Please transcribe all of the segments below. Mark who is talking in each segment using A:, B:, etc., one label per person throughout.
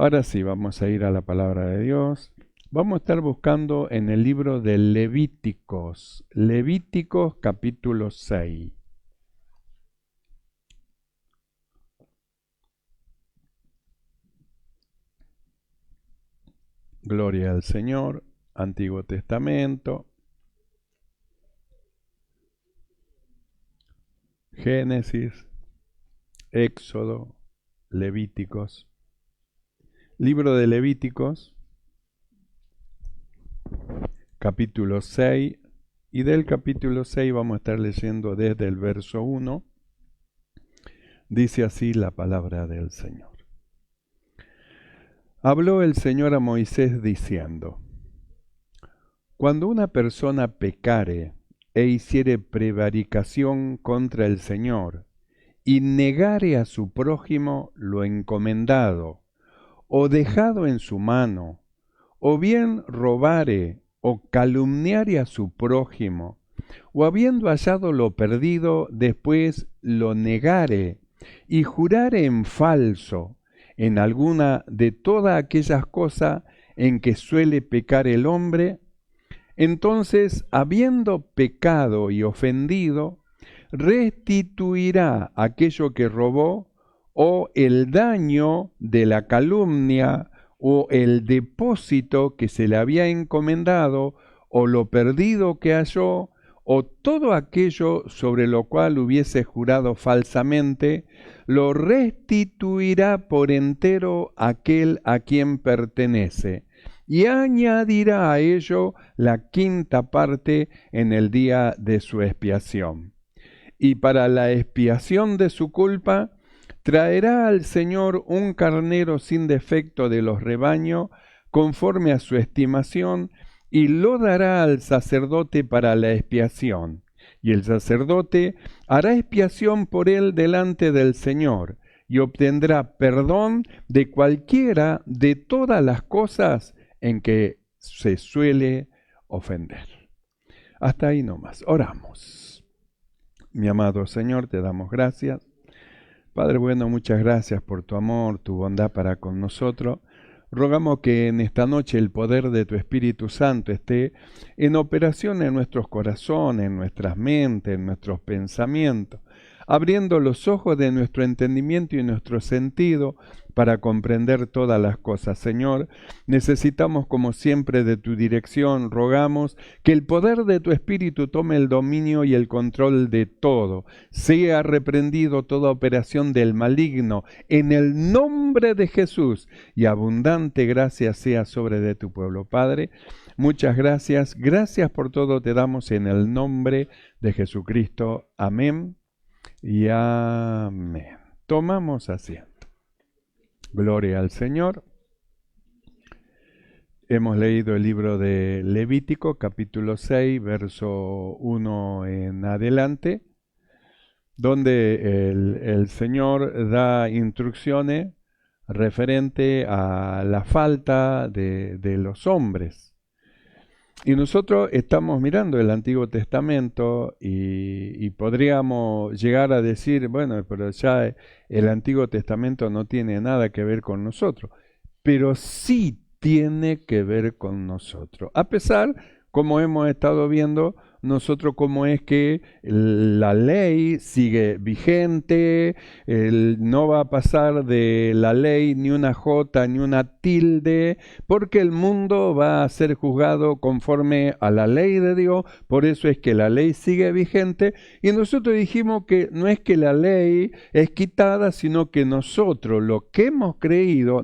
A: Ahora sí, vamos a ir a la palabra de Dios. Vamos a estar buscando en el libro de Levíticos, Levíticos capítulo 6. Gloria al Señor, Antiguo Testamento, Génesis, Éxodo, Levíticos. Libro de Levíticos, capítulo 6, y del capítulo 6 vamos a estar leyendo desde el verso 1. Dice así la palabra del Señor. Habló el Señor a Moisés diciendo: Cuando una persona pecare e hiciere prevaricación contra el Señor, y negare a su prójimo lo encomendado, o dejado en su mano, o bien robare o calumniare a su prójimo, o habiendo hallado lo perdido, después lo negare, y jurare en falso, en alguna de todas aquellas cosas en que suele pecar el hombre, entonces, habiendo pecado y ofendido, restituirá aquello que robó, o el daño de la calumnia, o el depósito que se le había encomendado, o lo perdido que halló, o todo aquello sobre lo cual hubiese jurado falsamente, lo restituirá por entero aquel a quien pertenece, y añadirá a ello la quinta parte en el día de su expiación. Y para la expiación de su culpa, traerá al Señor un carnero sin defecto de los rebaños, conforme a su estimación, y lo dará al sacerdote para la expiación. Y el sacerdote hará expiación por él delante del Señor, y obtendrá perdón de cualquiera de todas las cosas en que se suele ofender. Hasta ahí nomás. Oramos. Mi amado Señor, te damos gracias. Padre bueno, muchas gracias por tu amor, tu bondad para con nosotros. Rogamos que en esta noche el poder de tu Espíritu Santo esté en operación en nuestros corazones, en nuestras mentes, en nuestros pensamientos, abriendo los ojos de nuestro entendimiento y nuestro sentido para comprender todas las cosas. Señor, necesitamos como siempre de tu dirección. Rogamos que el poder de tu Espíritu tome el dominio y el control de todo. Sea reprendido toda operación del maligno en el nombre de Jesús, y abundante gracia sea sobre de tu pueblo. Padre, muchas gracias. Gracias por todo te damos en el nombre de Jesucristo. Amén y amén. Tomamos asiento. Gloria al Señor. Hemos leído el libro de Levítico, capítulo 6, verso 1 en adelante, donde el Señor da instrucciones referente a la falta de los hombres. Y nosotros estamos mirando el Antiguo Testamento y podríamos llegar a decir, bueno, pero ya el Antiguo Testamento no tiene nada que ver con nosotros, pero sí tiene que ver con nosotros. A pesar, como hemos estado viendo, nosotros cómo es que la ley sigue vigente, no va a pasar de la ley ni una jota ni una tilde, porque el mundo va a ser juzgado conforme a la ley de Dios. Por eso es que la ley sigue vigente, y nosotros dijimos que no es que la ley es quitada, sino que nosotros, lo que hemos creído,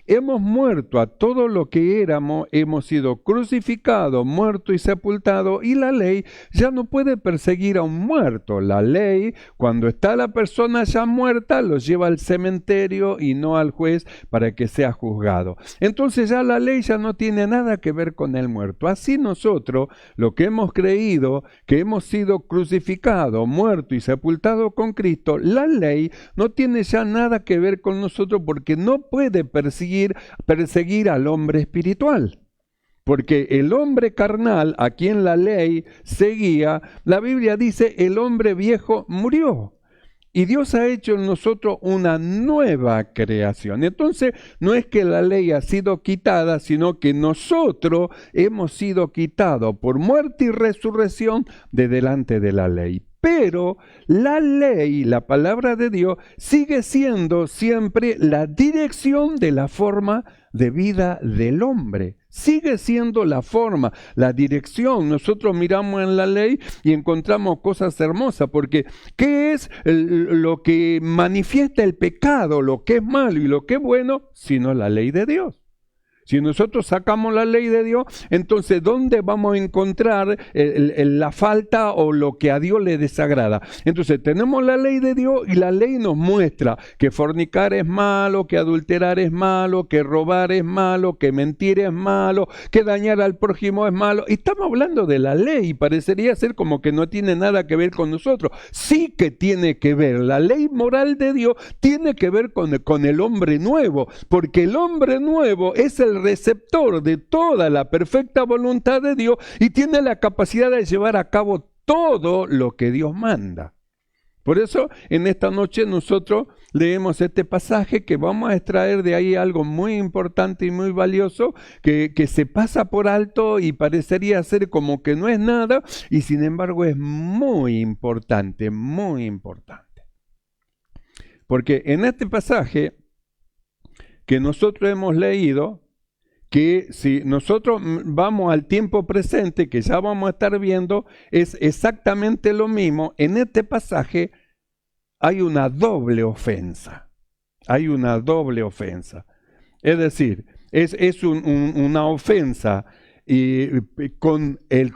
A: hemos muerto a todo lo que éramos, hemos sido crucificados, muertos y sepultados, y la ley ya no puede perseguir a un muerto. La ley, cuando está la persona ya muerta, lo lleva al cementerio y no al juez para que sea juzgado. Entonces ya la ley ya no tiene nada que ver con el muerto. Así nosotros, lo que hemos creído, que hemos sido crucificados, muertos y sepultados con Cristo, la ley no tiene ya nada que ver con nosotros, porque no puede perseguir al hombre espiritual. Porque el hombre carnal, a quien la ley seguía, la Biblia dice, el hombre viejo murió. Y Dios ha hecho en nosotros una nueva creación. Entonces, no es que la ley ha sido quitada, sino que nosotros hemos sido quitados por muerte y resurrección de delante de la ley. Pero la ley, la palabra de Dios, sigue siendo siempre la dirección de la forma de vida del hombre. Sigue siendo la forma, la dirección. Nosotros miramos en la ley y encontramos cosas hermosas, porque ¿qué es lo que manifiesta el pecado, lo que es malo y lo que es bueno, sino la ley de Dios? Si nosotros sacamos la ley de Dios, entonces ¿dónde vamos a encontrar la falta o lo que a Dios le desagrada? Entonces tenemos la ley de Dios y la ley nos muestra que fornicar es malo, que adulterar es malo, que robar es malo, que mentir es malo, que dañar al prójimo es malo. Y estamos hablando de la ley y parecería ser como que no tiene nada que ver con nosotros. Sí que tiene que ver. La ley moral de Dios tiene que ver con el hombre nuevo, porque el hombre nuevo es el receptor de toda la perfecta voluntad de Dios y tiene la capacidad de llevar a cabo todo lo que Dios manda. Por eso, en esta noche nosotros leemos este pasaje que vamos a extraer de ahí algo muy importante y muy valioso que se pasa por alto y parecería ser como que no es nada y sin embargo es muy importante, muy importante. Porque en este pasaje que nosotros hemos leído, que si nosotros vamos al tiempo presente, que ya vamos a estar viendo, es exactamente lo mismo. En este pasaje hay una doble ofensa. Hay una doble ofensa. Es decir, es una ofensa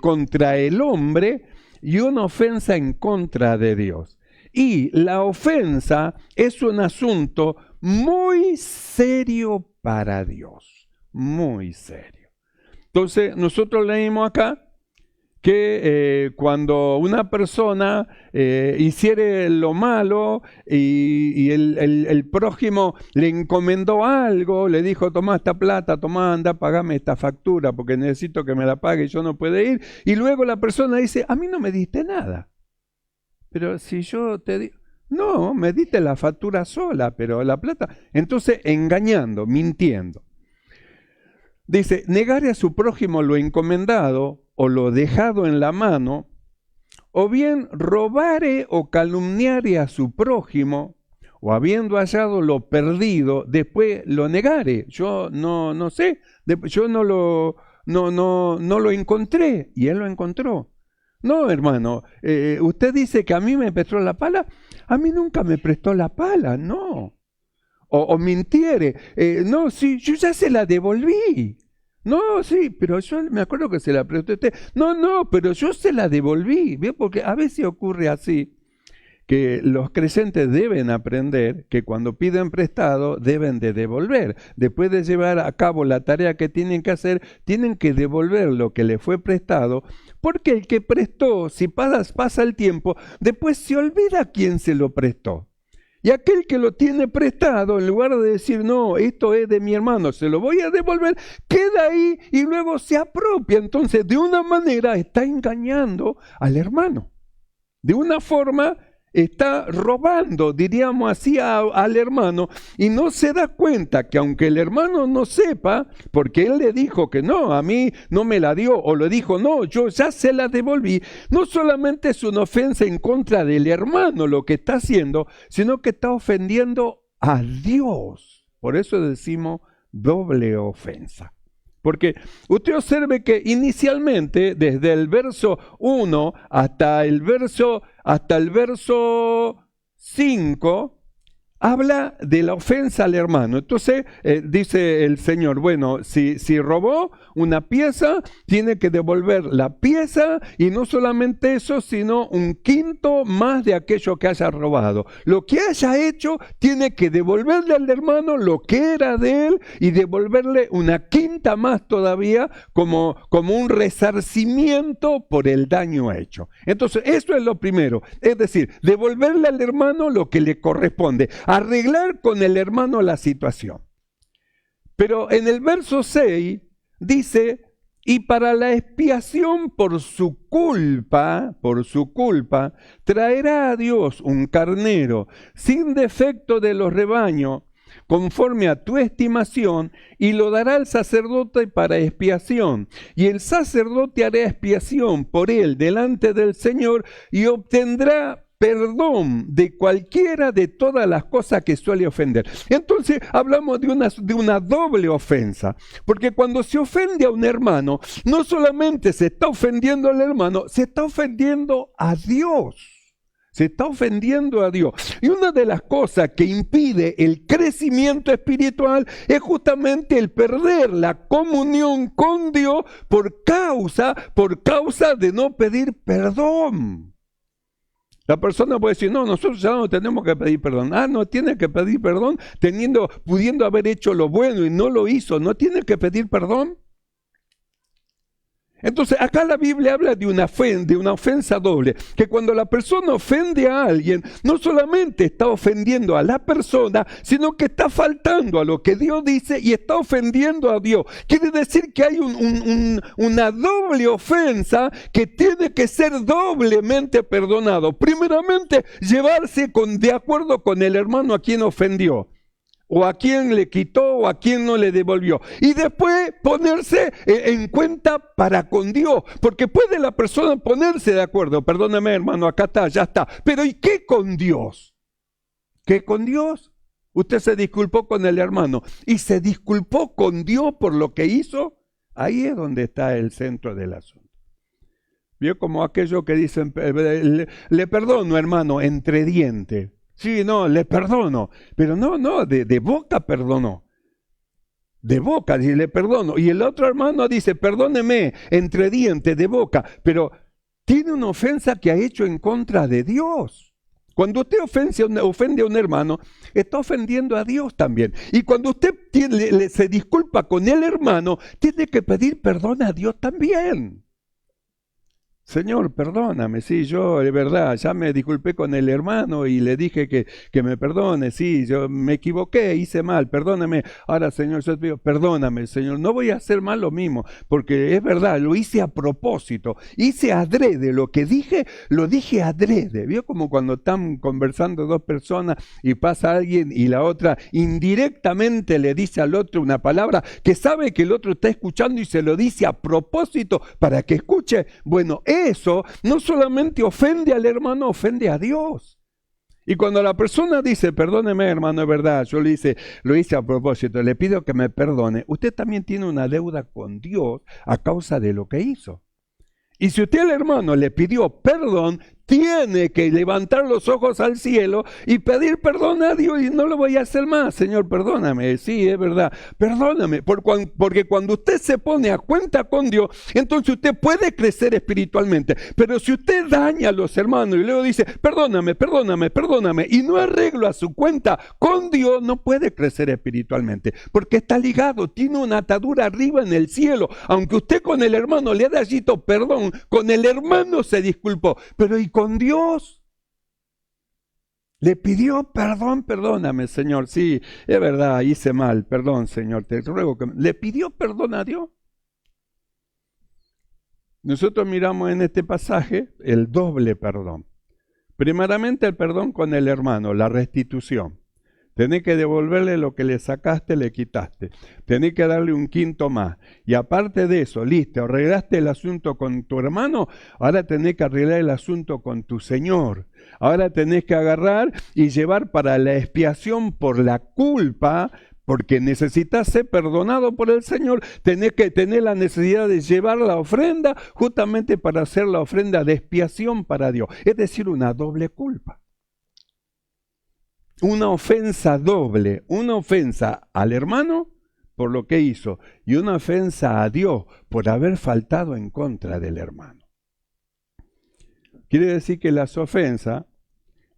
A: contra el hombre y una ofensa en contra de Dios. Y la ofensa es un asunto muy serio para Dios. Muy serio. Entonces, nosotros leímos acá que cuando una persona hiciere lo malo y el prójimo le encomendó algo, le dijo, toma esta plata, toma, anda, pagame esta factura porque necesito que me la pague y yo no puedo ir. Y luego la persona dice, a mí no me diste nada. Pero si yo te digo, no, me diste la factura sola, pero la plata. Entonces, engañando, mintiendo. Dice, negare a su prójimo lo encomendado o lo dejado en la mano, o bien robare o calumniare a su prójimo, o habiendo hallado lo perdido, después lo negare. Yo no sé, yo no lo encontré, y él lo encontró. No, hermano, usted dice que a mí me prestó la pala, a mí nunca me prestó la pala, no. O mintiere, no, sí, yo ya se la devolví. No, sí, pero yo me acuerdo que se la prestó usted. No, pero yo se la devolví, ¿ve? Porque a veces ocurre así, que los creyentes deben aprender que cuando piden prestado deben de devolver. Después de llevar a cabo la tarea que tienen que hacer, tienen que devolver lo que le fue prestado, porque el que prestó, si pasa el tiempo, después se olvida a quién se lo prestó. Y aquel que lo tiene prestado, en lugar de decir, no, esto es de mi hermano, se lo voy a devolver, queda ahí y luego se apropia. Entonces, de una manera está engañando al hermano. De una forma está robando, diríamos así, al hermano, y no se da cuenta que aunque el hermano no sepa, porque él le dijo que no, a mí no me la dio, o le dijo, no, yo ya se la devolví, no solamente es una ofensa en contra del hermano lo que está haciendo, sino que está ofendiendo a Dios. Por eso decimos doble ofensa. Porque usted observe que inicialmente, desde el verso 1 hasta el verso 5, habla de la ofensa al hermano. Entonces dice el Señor, bueno, si robó una pieza, tiene que devolver la pieza, y no solamente eso, sino un quinto más de aquello que haya robado. Lo que haya hecho, tiene que devolverle al hermano lo que era de él y devolverle una quinta más todavía como un resarcimiento por el daño hecho. Entonces, eso es lo primero, es decir, devolverle al hermano lo que le corresponde, arreglar con el hermano la situación. Pero en el verso 6 dice Y para la expiación por su culpa, traerá a Dios un carnero sin defecto de los rebaños, conforme a tu estimación, y lo dará al sacerdote para expiación. Y el sacerdote hará expiación por él delante del Señor y obtendrá perdón de cualquiera de todas las cosas que suele ofender. Entonces hablamos de una doble ofensa, porque cuando se ofende a un hermano, no solamente se está ofendiendo al hermano, se está ofendiendo a Dios. Se está ofendiendo a Dios. Y una de las cosas que impide el crecimiento espiritual es justamente el perder la comunión con Dios por causa de no pedir perdón. La persona puede decir, no, nosotros ya no tenemos que pedir perdón. No tiene que pedir perdón pudiendo haber hecho lo bueno y no lo hizo. ¿No tiene que pedir perdón? Entonces, acá la Biblia habla de una ofensa doble, que cuando la persona ofende a alguien, no solamente está ofendiendo a la persona, sino que está faltando a lo que Dios dice y está ofendiendo a Dios. Quiere decir que hay una doble ofensa que tiene que ser doblemente perdonado. Primeramente, llevarse de acuerdo con el hermano a quien ofendió, o a quien le quitó, o a quien no le devolvió. Y después ponerse en cuenta para con Dios. Porque puede la persona ponerse de acuerdo. Perdóname, hermano, acá está, ya está. Pero ¿y qué con Dios? ¿Qué con Dios? Usted se disculpó con el hermano y se disculpó con Dios por lo que hizo. Ahí es donde está el centro del asunto. ¿Vio? Como aquello que dicen, le perdono, hermano, entre dientes. Sí, no, le perdono, pero no, de boca perdonó. De boca, dice, le perdono. Y el otro hermano dice, perdóneme, entre dientes, de boca, pero tiene una ofensa que ha hecho en contra de Dios. Cuando usted ofende a un hermano, está ofendiendo a Dios también. Y cuando usted se disculpa con el hermano, tiene que pedir perdón a Dios también. Señor, perdóname, sí, yo de verdad ya me disculpé con el hermano y le dije que me perdone, sí, yo me equivoqué, hice mal, perdóname. Ahora, Señor, yo te pido, perdóname, Señor, no voy a hacer más lo mismo, porque es verdad, lo hice a propósito, hice adrede, lo que dije, lo dije adrede. ¿Vio como cuando están conversando dos personas y pasa alguien y la otra indirectamente le dice al otro una palabra que sabe que el otro está escuchando y se lo dice a propósito para que escuche? Bueno, eso no solamente ofende al hermano, ofende a Dios. Y cuando la persona dice, perdóneme, hermano, es verdad, yo lo hice a propósito, le pido que me perdone, usted también tiene una deuda con Dios a causa de lo que hizo. Y si usted al hermano le pidió perdón, tiene que levantar los ojos al cielo y pedir perdón a Dios, y no lo voy a hacer más. Señor, perdóname, sí, es verdad, perdóname, porque cuando usted se pone a cuenta con Dios, entonces usted puede crecer espiritualmente. Pero si usted daña a los hermanos y luego dice, perdóname, perdóname, perdóname, y no arregla su cuenta con Dios, no puede crecer espiritualmente, porque está ligado, tiene una atadura arriba en el cielo. Aunque usted con el hermano le haya dicho perdón, con el hermano se disculpó, pero ¿y con Dios? Le pidió perdón, perdóname, Señor, sí, es verdad, hice mal, perdón, Señor, te ruego que... ¿Le pidió perdón a Dios? Nosotros miramos en este pasaje el doble perdón. Primeramente el perdón con el hermano, la restitución. Tenés que devolverle lo que le sacaste, le quitaste. Tenés que darle un quinto más. Y aparte de eso, listo, arreglaste el asunto con tu hermano, ahora tenés que arreglar el asunto con tu Señor. Ahora tenés que agarrar y llevar para la expiación por la culpa, porque necesitas ser perdonado por el Señor, tenés que tener la necesidad de llevar la ofrenda justamente para hacer la ofrenda de expiación para Dios. Es decir, una doble culpa. Una ofensa doble, una ofensa al hermano por lo que hizo y una ofensa a Dios por haber faltado en contra del hermano. Quiere decir que las ofensas,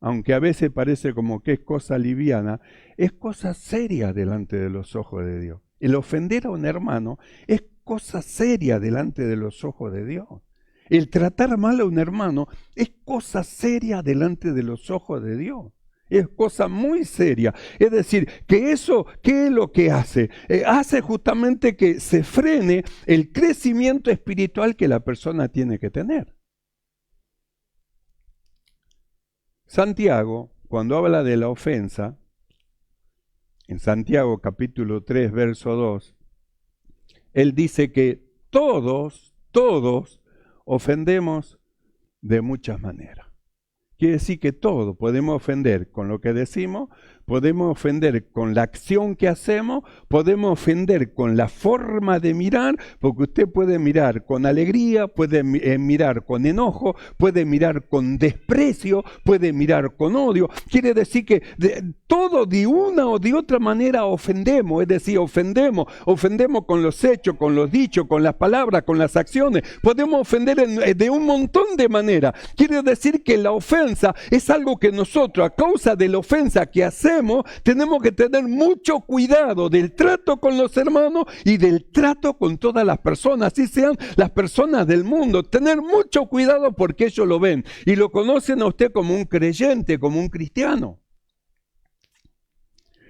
A: aunque a veces parece como que es cosa liviana, es cosa seria delante de los ojos de Dios. El ofender a un hermano es cosa seria delante de los ojos de Dios. El tratar mal a un hermano es cosa seria delante de los ojos de Dios. Es cosa muy seria. Es decir, que eso, ¿qué es lo que hace? Hace justamente que se frene el crecimiento espiritual que la persona tiene que tener. Santiago, cuando habla de la ofensa, en Santiago capítulo 3, verso 2, él dice que todos ofendemos de muchas maneras. Quiere decir que todo podemos ofender con lo que decimos, podemos ofender con la acción que hacemos, podemos ofender con la forma de mirar, porque usted puede mirar con alegría, puede mirar con enojo, puede mirar con desprecio, puede mirar con odio. Quiere decir que todo de una o de otra manera ofendemos, es decir, ofendemos con los hechos, con los dichos, con las palabras, con las acciones. Podemos ofender de un montón de maneras. Quiere decir que la ofensa es algo que nosotros, a causa de la ofensa que hacemos, tenemos que tener mucho cuidado del trato con los hermanos y del trato con todas las personas, así sean las personas del mundo. Tener mucho cuidado porque ellos lo ven y lo conocen a usted como un creyente, como un cristiano.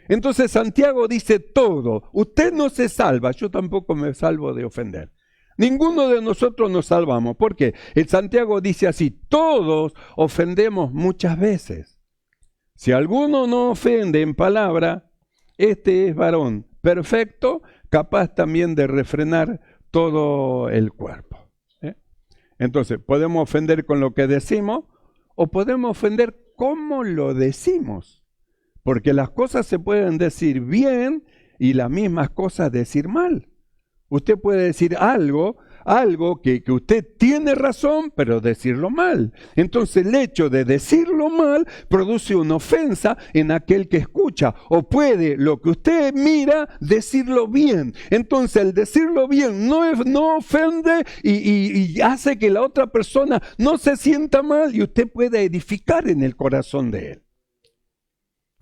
A: Entonces Santiago dice todo. Usted no se salva, yo tampoco me salvo de ofender. Ninguno de nosotros nos salvamos. ¿Por qué? El Santiago dice así: todos ofendemos muchas veces. Si alguno no ofende en palabra, este es varón perfecto, capaz también de refrenar todo el cuerpo. Entonces, podemos ofender con lo que decimos o podemos ofender como lo decimos. Porque las cosas se pueden decir bien y las mismas cosas decir mal. Usted puede decir algo que usted tiene razón, pero decirlo mal. Entonces el hecho de decirlo mal produce una ofensa en aquel que escucha. O puede, lo que usted mira, decirlo bien. Entonces el decirlo bien no ofende y hace que la otra persona no se sienta mal y usted puede edificar en el corazón de él.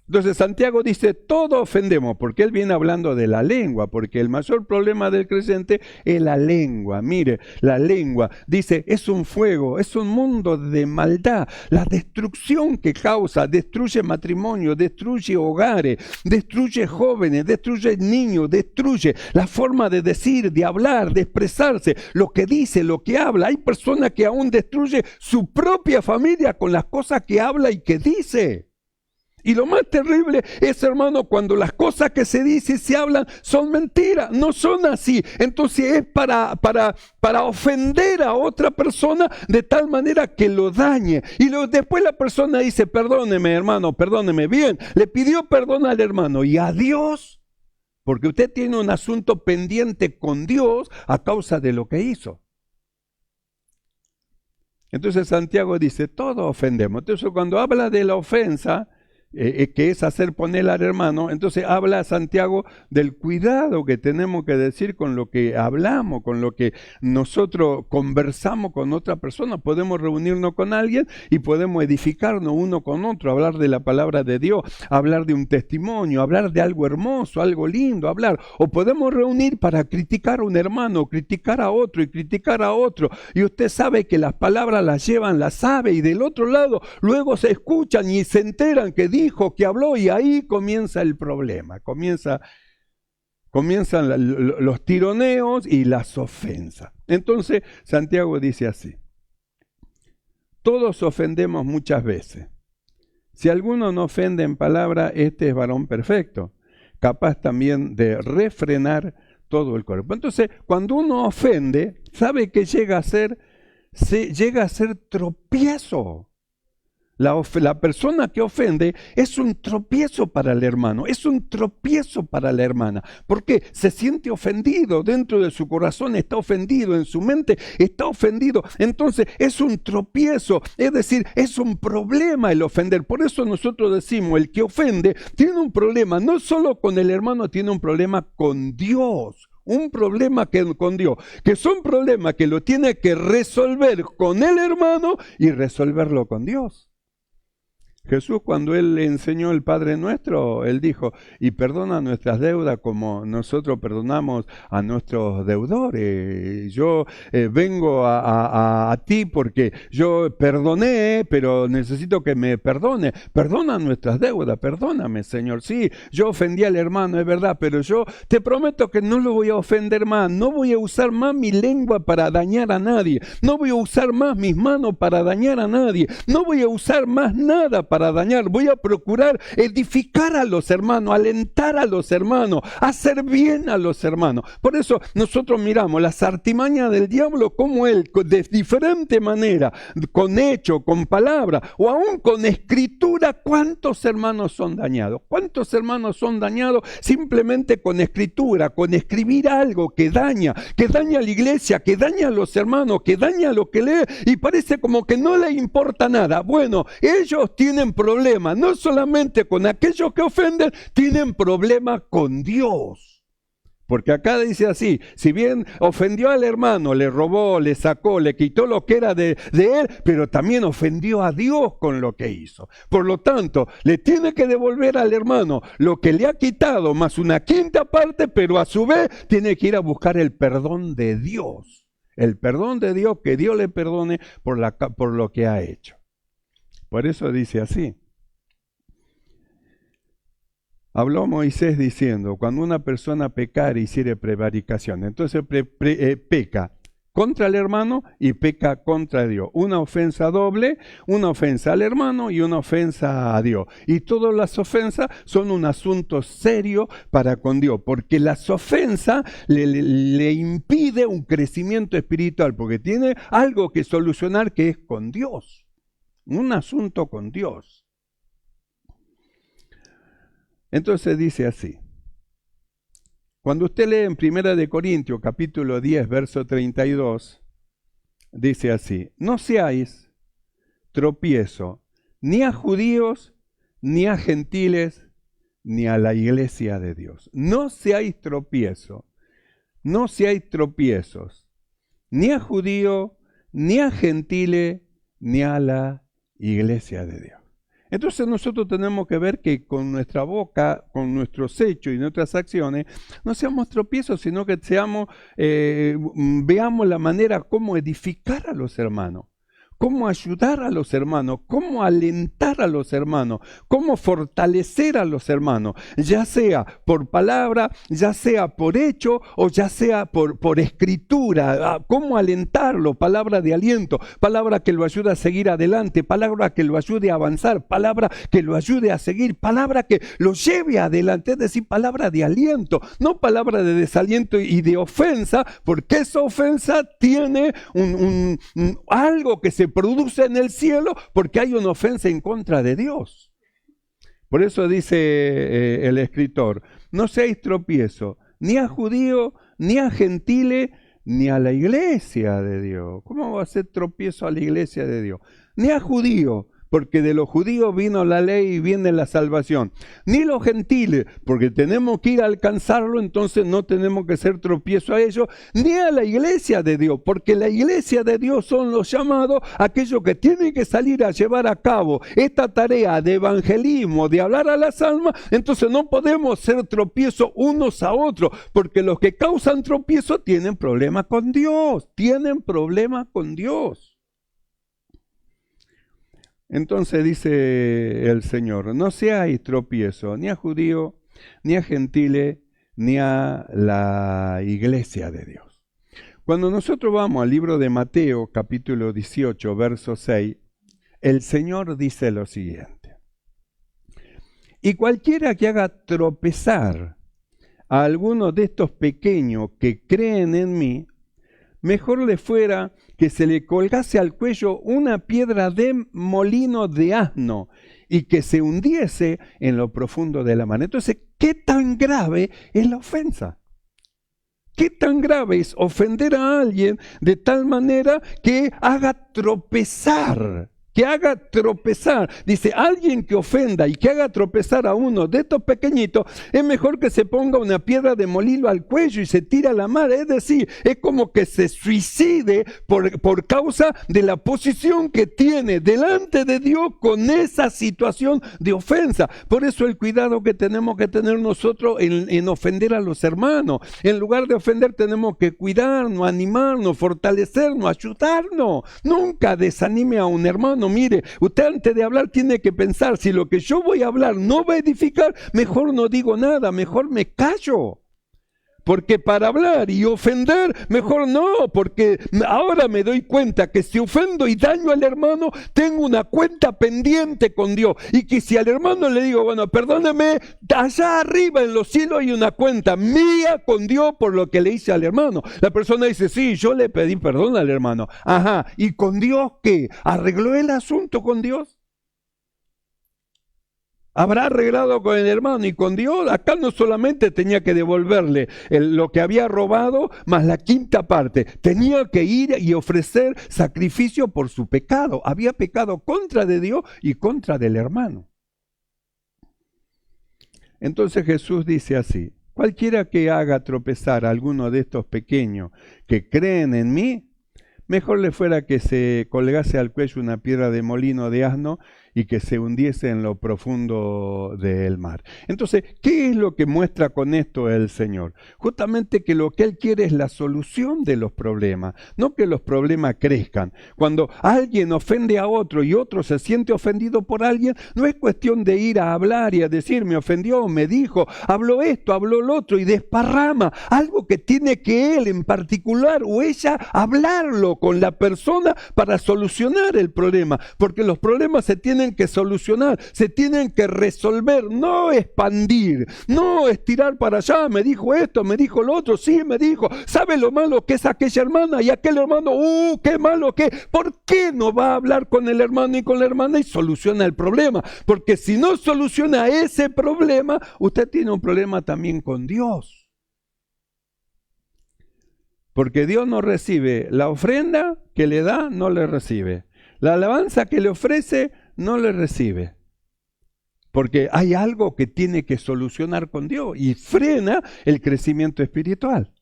A: Entonces Santiago dice, todo ofendemos, porque él viene hablando de la lengua, porque el mayor problema del creyente es la lengua. Mire, la lengua, dice, es un fuego, es un mundo de maldad. La destrucción que causa, destruye matrimonio, destruye hogares, destruye jóvenes, destruye niños, destruye la forma de decir, de hablar, de expresarse, lo que dice, lo que habla. Hay personas que aún destruye su propia familia con las cosas que habla y que dice. Y lo más terrible es, hermano, cuando las cosas que se dicen y se hablan son mentiras, no son así. Entonces es para ofender a otra persona de tal manera que lo dañe. Y después la persona dice, perdóneme hermano, perdóneme. Bien, le pidió perdón al hermano y a Dios, porque usted tiene un asunto pendiente con Dios a causa de lo que hizo. Entonces Santiago dice, todos ofendemos. Entonces cuando habla de la ofensa, que es hacer poner al hermano, entonces habla Santiago del cuidado que tenemos que decir con lo que hablamos, con lo que nosotros conversamos con otra persona. Podemos reunirnos con alguien y podemos edificarnos uno con otro, hablar de la palabra de Dios, hablar de un testimonio, hablar de algo hermoso, algo lindo, hablar. O podemos reunir para criticar a un hermano, criticar a otro y criticar a otro. Y usted sabe que las palabras las llevan, las sabe, y del otro lado luego se escuchan y se enteran que dijo, que habló, y ahí comienza el problema, comienzan los tironeos y las ofensas. Entonces Santiago dice así: todos ofendemos muchas veces. Si alguno no ofende en palabra, este es varón perfecto, capaz también de refrenar todo el cuerpo. Entonces, cuando uno ofende, ¿sabe qué llega a ser? Llega a ser tropiezo. La persona que ofende es un tropiezo para el hermano, es un tropiezo para la hermana. ¿Por qué? Se siente ofendido, dentro de su corazón está ofendido, en su mente está ofendido. Entonces es un tropiezo, es decir, es un problema el ofender. Por eso nosotros decimos, el que ofende tiene un problema, no solo con el hermano, tiene un problema con Dios. Un problema con Dios, que es un problema que lo tiene que resolver con el hermano y resolverlo con Dios. Jesús, cuando Él le enseñó el Padre Nuestro, Él dijo, y perdona nuestras deudas como nosotros perdonamos a nuestros deudores. Yo vengo a ti porque yo perdoné, pero necesito que me perdone. Perdona nuestras deudas, perdóname, Señor. Sí, yo ofendí al hermano, es verdad, pero yo te prometo que no lo voy a ofender más. No voy a usar más mi lengua para dañar a nadie. No voy a usar más mis manos para dañar a nadie. No voy a usar más nada para dañar. Voy a procurar edificar a los hermanos, alentar a los hermanos, hacer bien a los hermanos. Por eso nosotros miramos las artimañas del diablo, como él, de diferente manera, con hecho, con palabra, o aún con escritura. ¿Cuántos hermanos son dañados? ¿Cuántos hermanos son dañados simplemente con escritura, con escribir algo que daña a la iglesia, que daña a los hermanos, que daña a lo que lee, y parece como que no le importa nada? Bueno, ellos tienen problemas, no solamente con aquellos que ofenden, tienen problemas con Dios. Porque acá dice así, si bien ofendió al hermano, le robó, le sacó, le quitó lo que era de él, pero también ofendió a Dios con lo que hizo. Por lo tanto, le tiene que devolver al hermano lo que le ha quitado, más una quinta parte, pero a su vez tiene que ir a buscar el perdón de Dios. El perdón de Dios, que Dios le perdone por lo que ha hecho. Por eso dice así. Habló Moisés diciendo, cuando una persona pecare y hiciere prevaricación, entonces peca contra el hermano y peca contra Dios. Una ofensa doble, una ofensa al hermano y una ofensa a Dios. Y todas las ofensas son un asunto serio para con Dios, porque las ofensas le impide un crecimiento espiritual, porque tiene algo que solucionar que es con Dios. Un asunto con Dios. Entonces dice así. Cuando usted lee en 1 Corintios capítulo 10, verso 32, dice así: no seáis tropiezo ni a judíos, ni a gentiles, ni a la iglesia de Dios. No seáis tropiezo, no seáis tropiezos, ni a judíos, ni a gentiles, ni a la iglesia de Dios. Entonces nosotros tenemos que ver que con nuestra boca, con nuestros hechos y nuestras acciones, no seamos tropiezos, sino que veamos la manera cómo edificar a los hermanos, cómo ayudar a los hermanos, cómo alentar a los hermanos, cómo fortalecer a los hermanos, ya sea por palabra, ya sea por hecho o ya sea por escritura. Cómo alentarlo, palabra de aliento, palabra que lo ayude a seguir adelante, palabra que lo ayude a avanzar, palabra que lo ayude a seguir, palabra que lo lleve adelante, es decir, palabra de aliento, no palabra de desaliento y de ofensa, porque esa ofensa tiene algo que se produce en el cielo, porque hay una ofensa en contra de Dios. Por eso dice el escritor: no seáis tropiezo ni a judío, ni a gentiles, ni a la iglesia de Dios. ¿Cómo va a ser tropiezo a la iglesia de Dios? Ni a judío, porque de los judíos vino la ley y viene la salvación. Ni los gentiles, porque tenemos que ir a alcanzarlo, entonces no tenemos que ser tropiezo a ellos. Ni a la iglesia de Dios, porque la iglesia de Dios son los llamados, aquellos que tienen que salir a llevar a cabo esta tarea de evangelismo, de hablar a las almas. Entonces no podemos ser tropiezo unos a otros, porque los que causan tropiezo tienen problemas con Dios, tienen problemas con Dios. Entonces dice el Señor: no seáis tropiezo ni a judío, ni a gentiles, ni a la iglesia de Dios. Cuando nosotros vamos al libro de Mateo, capítulo 18, verso 6, el Señor dice lo siguiente: y cualquiera que haga tropezar a alguno de estos pequeños que creen en mí, mejor le fuera que se le colgase al cuello una piedra de molino de asno y que se hundiese en lo profundo de la mar. Entonces, ¿qué tan grave es la ofensa? ¿Qué tan grave es ofender a alguien de tal manera que haga tropezar que haga tropezar. Dice, alguien que ofenda y que haga tropezar a uno de estos pequeñitos, es mejor que se ponga una piedra de molino al cuello y se tire a la mar. Es decir, es como que se suicide por causa de la posición que tiene delante de Dios con esa situación de ofensa. Por eso el cuidado que tenemos que tener nosotros en ofender a los hermanos. En lugar de ofender tenemos que cuidarnos, animarnos, fortalecernos, ayudarnos. Nunca desanime a un hermano. Mire, usted antes de hablar tiene que pensar, si lo que yo voy a hablar no va a edificar, mejor no digo nada, mejor me callo. Porque para hablar y ofender, mejor no, porque ahora me doy cuenta que si ofendo y daño al hermano, tengo una cuenta pendiente con Dios. Y que si al hermano le digo, bueno, perdóneme, allá arriba en los cielos hay una cuenta mía con Dios por lo que le hice al hermano. La persona dice, sí, yo le pedí perdón al hermano. Ajá, ¿y con Dios qué? ¿Arregló el asunto con Dios? Habrá arreglado con el hermano y con Dios. Acá no solamente tenía que devolverle lo que había robado, más la quinta parte. Tenía que ir y ofrecer sacrificio por su pecado. Había pecado contra de Dios y contra del hermano. Entonces Jesús dice así, cualquiera que haga tropezar a alguno de estos pequeños que creen en mí, mejor le fuera que se colgase al cuello una piedra de molino de asno y que se hundiese en lo profundo del mar. Entonces, ¿qué es lo que muestra con esto el Señor? Justamente que lo que Él quiere es la solución de los problemas, no que los problemas crezcan. Cuando alguien ofende a otro y otro se siente ofendido por alguien, no es cuestión de ir a hablar y a decir, me ofendió, me dijo, habló esto, habló lo otro y desparrama algo que tiene que él en particular o ella hablarlo con la persona para solucionar el problema, porque los problemas se tienen que solucionar, se tienen que resolver, no expandir, no estirar para allá, me dijo esto, me dijo lo otro, sí me dijo, ¿sabe lo malo que es aquella hermana y aquel hermano? Qué malo que, ¿por qué no va a hablar con el hermano y con la hermana y soluciona el problema? Porque si no soluciona ese problema, usted tiene un problema también con Dios. Porque Dios no recibe la ofrenda que le da, no le recibe. La alabanza que le ofrece, no le recibe. Porque hay algo que tiene que solucionar con Dios y frena el crecimiento espiritual.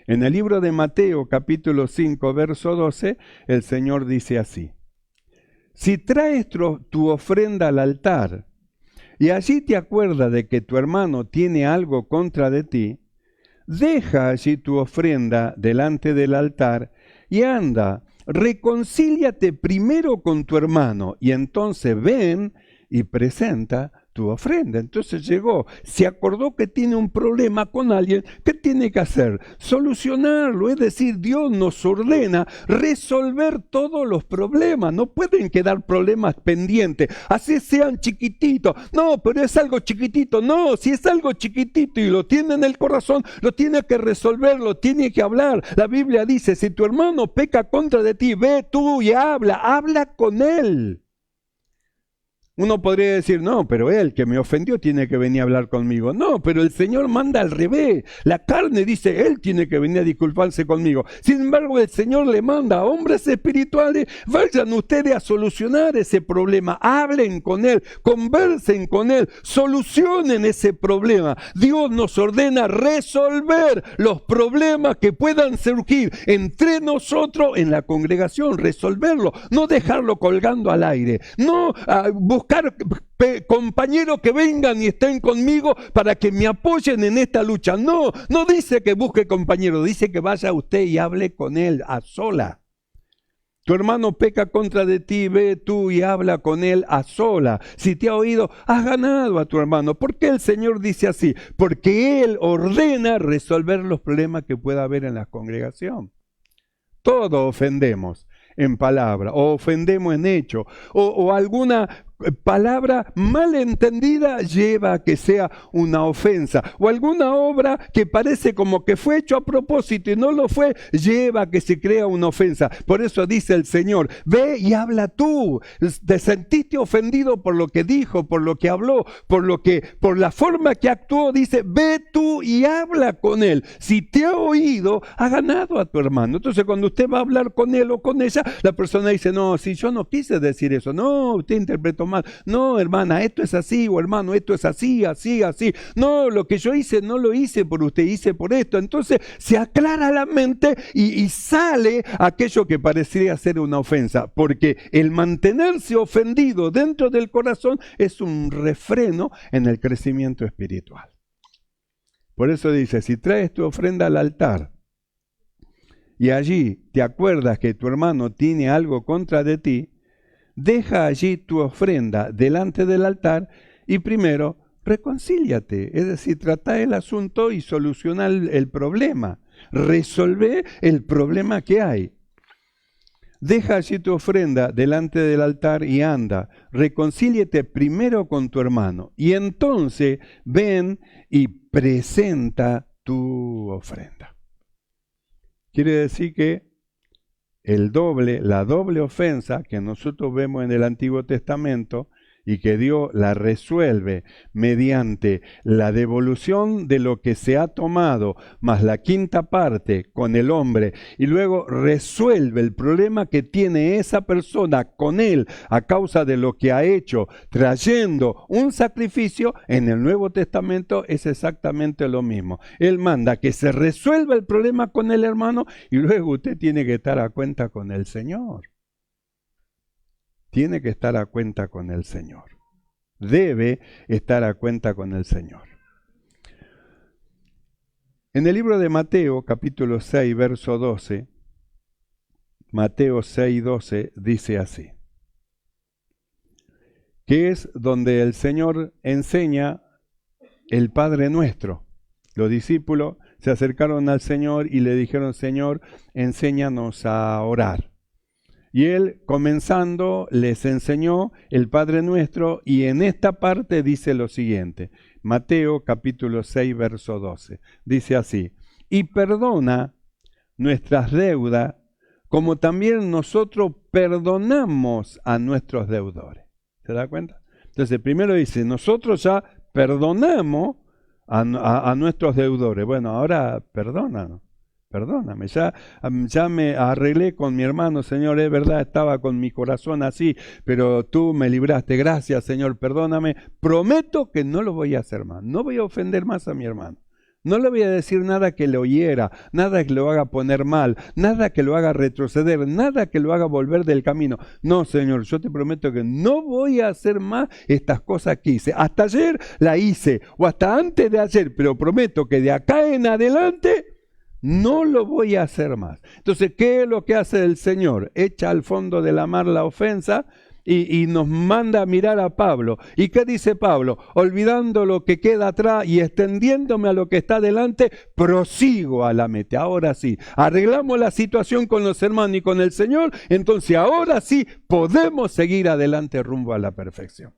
A: En el libro de Mateo, capítulo 5, verso 12, el Señor dice así. Si traes tu ofrenda al altar y allí te acuerdas de que tu hermano tiene algo contra de ti, deja allí tu ofrenda delante del altar y anda, reconcíliate primero con tu hermano y entonces ven y presenta tu ofrenda. Entonces llegó, se acordó que tiene un problema con alguien. ¿Qué tiene que hacer? Solucionarlo, es decir, Dios nos ordena resolver todos los problemas. No pueden quedar problemas pendientes, así sean chiquititos. No, pero es algo chiquitito. No, si es algo chiquitito y lo tiene en el corazón, lo tiene que resolver, lo tiene que hablar. La Biblia dice, si tu hermano peca contra de ti, ve tú y habla con él. Uno podría decir, no, pero él que me ofendió tiene que venir a hablar conmigo. No, pero el Señor manda al revés. La carne dice, él tiene que venir a disculparse conmigo. Sin embargo, el Señor le manda a hombres espirituales, vayan ustedes a solucionar ese problema. Hablen con él, conversen con él, solucionen ese problema. Dios nos ordena resolver los problemas que puedan surgir entre nosotros en la congregación, resolverlo, no dejarlo colgando al aire, no buscar compañeros que vengan y estén conmigo para que me apoyen en esta lucha. No, no dice que busque compañeros, dice que vaya usted y hable con él a sola. Tu hermano peca contra de ti, ve tú y habla con él a sola. Si te ha oído, has ganado a tu hermano. ¿Por qué el Señor dice así? Porque Él ordena resolver los problemas que pueda haber en la congregación. Todos ofendemos en palabra, o ofendemos en hecho, o alguna palabra mal entendida lleva a que sea una ofensa. O alguna obra que parece como que fue hecho a propósito y no lo fue, lleva a que se crea una ofensa. Por eso dice el Señor, ve y habla tú. Te sentiste ofendido por lo que dijo, por lo que habló, por la forma que actuó. Dice, ve tú y habla con él. Si te ha oído, ha ganado a tu hermano. Entonces cuando usted va a hablar con él o con ella, la persona dice, no, si yo no quise decir eso, no, usted interpretó mal, no, hermana, esto es así, o hermano, esto es así, así, así, no, lo que yo hice no lo hice por usted, hice por esto. Entonces se aclara la mente y sale aquello que parecería ser una ofensa, porque el mantenerse ofendido dentro del corazón es un refreno en el crecimiento espiritual. Por eso dice, si traes tu ofrenda al altar y allí te acuerdas que tu hermano tiene algo contra de ti, deja allí tu ofrenda delante del altar y primero reconcíliate, es decir, trata el asunto y soluciona el problema, resolve el problema que hay. Deja allí tu ofrenda delante del altar y anda, reconcíliate primero con tu hermano y entonces ven y presenta tu ofrenda. Quiere decir que la doble ofensa que nosotros vemos en el Antiguo Testamento y que Dios la resuelve mediante la devolución de lo que se ha tomado, más la quinta parte con el hombre, y luego resuelve el problema que tiene esa persona con él a causa de lo que ha hecho, trayendo un sacrificio. En el Nuevo Testamento es exactamente lo mismo. Él manda que se resuelva el problema con el hermano y luego usted tiene que estar a cuenta con el Señor. Tiene que estar a cuenta con el Señor. Debe estar a cuenta con el Señor. En el libro de Mateo, capítulo 6, verso 12, Mateo 6, 12, dice así, que es donde el Señor enseña el Padre Nuestro. Los discípulos se acercaron al Señor y le dijeron, Señor, enséñanos a orar. Y él, comenzando, les enseñó el Padre Nuestro y en esta parte dice lo siguiente. Mateo capítulo 6, verso 12. Dice así, y perdona nuestras deudas como también nosotros perdonamos a nuestros deudores. ¿Se da cuenta? Entonces, primero dice, nosotros ya perdonamos a nuestros deudores. Bueno, ahora perdónanos. Perdóname, ya me arreglé con mi hermano, Señor, es verdad, estaba con mi corazón así, pero tú me libraste, gracias, Señor, perdóname. Prometo que no lo voy a hacer más, no voy a ofender más a mi hermano. No le voy a decir nada que lo hiera, nada que lo haga poner mal, nada que lo haga retroceder, nada que lo haga volver del camino. No, Señor, yo te prometo que no voy a hacer más estas cosas que hice. Hasta ayer la hice, o hasta antes de ayer, pero prometo que de acá en adelante no lo voy a hacer más. Entonces, ¿qué es lo que hace el Señor? Echa al fondo de la mar la ofensa y nos manda a mirar a Pablo. ¿Y qué dice Pablo? Olvidando lo que queda atrás y extendiéndome a lo que está delante, prosigo a la meta. Ahora sí, arreglamos la situación con los hermanos y con el Señor, entonces ahora sí podemos seguir adelante rumbo a la perfección.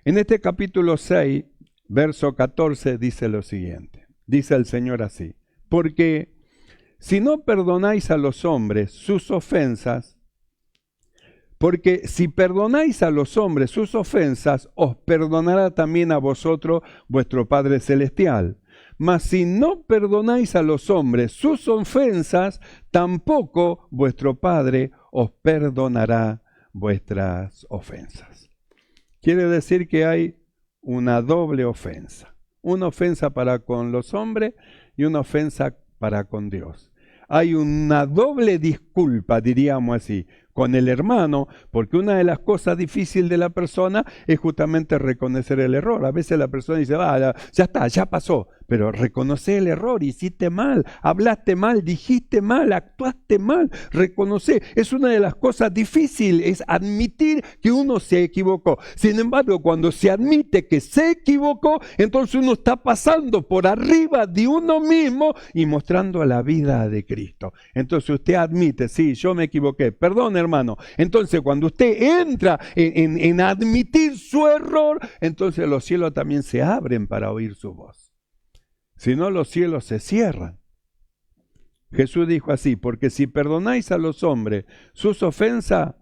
A: En este capítulo 6, verso 14, dice lo siguiente. Dice el Señor así, porque si no perdonáis a los hombres sus ofensas, porque si perdonáis a los hombres sus ofensas, os perdonará también a vosotros vuestro Padre Celestial. Mas si no perdonáis a los hombres sus ofensas, tampoco vuestro Padre os perdonará vuestras ofensas. Quiere decir que hay una doble ofensa. Una ofensa para con los hombres y una ofensa para con Dios. Hay una doble disculpa, diríamos así, con el hermano, porque una de las cosas difíciles de la persona es justamente reconocer el error. A veces la persona dice, ya está, ya pasó, pero reconoce el error, hiciste mal, hablaste mal, dijiste mal, actuaste mal, reconoce. Es una de las cosas difíciles, es admitir que uno se equivocó. Sin embargo, cuando se admite que se equivocó, entonces uno está pasando por arriba de uno mismo y mostrando la vida de Cristo. Entonces usted admite, sí, yo me equivoqué, perdón hermano. Entonces, cuando usted entra en admitir su error, entonces los cielos también se abren para oír su voz. Si no, los cielos se cierran. Jesús dijo así, porque si perdonáis a los hombres sus ofensas,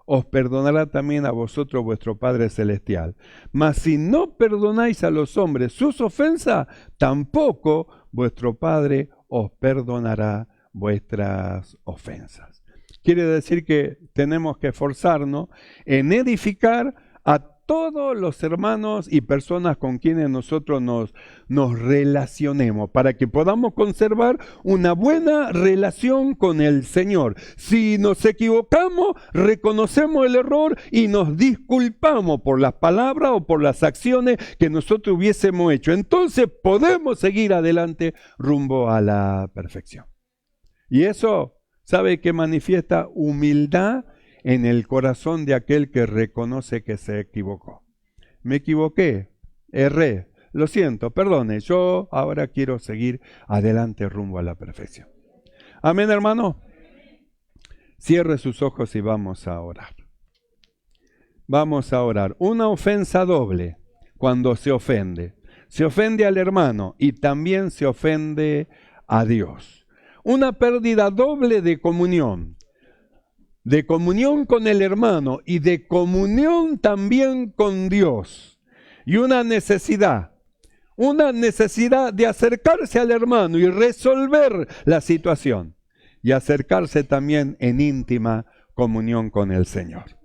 A: os perdonará también a vosotros vuestro Padre Celestial. Mas si no perdonáis a los hombres sus ofensas, tampoco vuestro Padre os perdonará vuestras ofensas. Quiere decir que tenemos que esforzarnos en edificar a todos los hermanos y personas con quienes nosotros nos relacionemos, para que podamos conservar una buena relación con el Señor. Si nos equivocamos, reconocemos el error y nos disculpamos por las palabras o por las acciones que nosotros hubiésemos hecho. Entonces podemos seguir adelante rumbo a la perfección. Y eso, ¿sabe qué manifiesta? Humildad en el corazón de aquel que reconoce que se equivocó. Me equivoqué, erré, lo siento, perdone, yo ahora quiero seguir adelante rumbo a la perfección. Amén, hermano. Cierre sus ojos y vamos a orar. Vamos a orar. Una ofensa doble cuando se ofende. Se ofende al hermano y también se ofende a Dios. Una pérdida doble de comunión con el hermano y de comunión también con Dios. Y una necesidad de acercarse al hermano y resolver la situación. Y acercarse también en íntima comunión con el Señor.